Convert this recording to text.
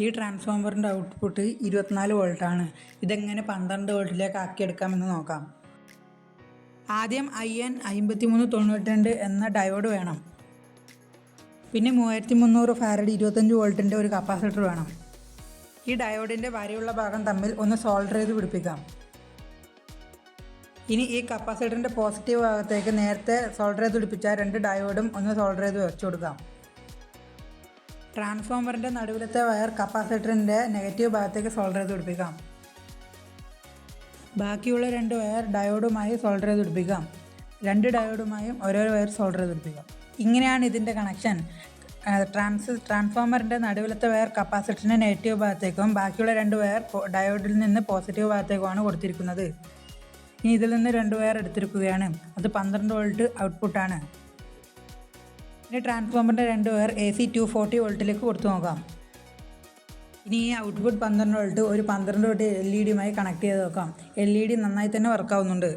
ഈ ട്രാൻസ്ഫോമറിൻ്റെ ഔട്ട്പുട്ട് 24 വോൾട്ടാണ്. ഇതെങ്ങനെ 12 വോൾട്ടിലേക്ക് ആക്കിയെടുക്കാമെന്ന് നോക്കാം. ആദ്യം IN5392 എന്ന ഡയോഡ് വേണം. പിന്നെ 3300 ഫാരഡ് 25 വോൾട്ടിൻ്റെ ഒരു കപ്പാസിറ്റർ വേണം. ഈ ഡയോഡിൻ്റെ വരയുള്ള ഭാഗം തമ്മിൽ ഒന്ന് സോൾഡർ ചെയ്ത് പിടിപ്പിക്കാം. ഇനി ഈ കപ്പാസിറ്ററിൻ്റെ പോസിറ്റീവ് ഭാഗത്തേക്ക് നേരത്തെ സോൾഡർ ചെയ്ത് പിടിപ്പിച്ച 2 ഡയോഡും ഒന്ന് സോൾഡർ ചെയ്ത് വെച്ചു കൊടുക്കാം. ട്രാൻസ്ഫോമറിൻ്റെ നടുവിലത്തെ വയർ കപ്പാസിറ്ററിൻ്റെ നെഗറ്റീവ് ഭാഗത്തേക്ക് സോൾഡർ ചെയ്ത് പിടിപ്പിക്കാം. ബാക്കിയുള്ള 2 വയർ ഡയോഡുമായി സോൾഡർ ചെയ്ത് പിടിപ്പിക്കാം. 2 ഡയോഡുമായും ഓരോ വയർ സോൾഡർ ചെയ്ത് പിടിപ്പിക്കാം. ഇങ്ങനെയാണ് ഇതിൻ്റെ കണക്ഷൻ. ട്രാൻസ്ഫോമറിൻ്റെ നടുവിലത്തെ വയർ കപ്പാസിറ്ററിൻ്റെ നെഗറ്റീവ് ഭാഗത്തേക്കും ബാക്കിയുള്ള 2 വയർ ഡയോഡിൽ നിന്ന് പോസിറ്റീവ് ഭാഗത്തേക്കുമാണ് കൊടുത്തിരിക്കുന്നത്. ഇനി ഇതിൽ നിന്ന് 2 വയർ എടുത്തിരിക്കുകയാണ്. അത് 12 വോൾട്ട് ഔട്ട്പുട്ടാണ്. ഇനി ട്രാൻസ്ഫോമറിൻ്റെ 2 വയർ AC 240 വോൾട്ടിലേക്ക് കൊടുത്തു നോക്കാം. ഇനി ഈ ഔട്ട്പുട്ട് 12 വോൾട്ട് ഒരു 12 വോൾട്ട് LED യുമായി കണക്ട് ചെയ്ത് നോക്കാം. LED നന്നായി തന്നെ വർക്കാവുന്നുണ്ട്.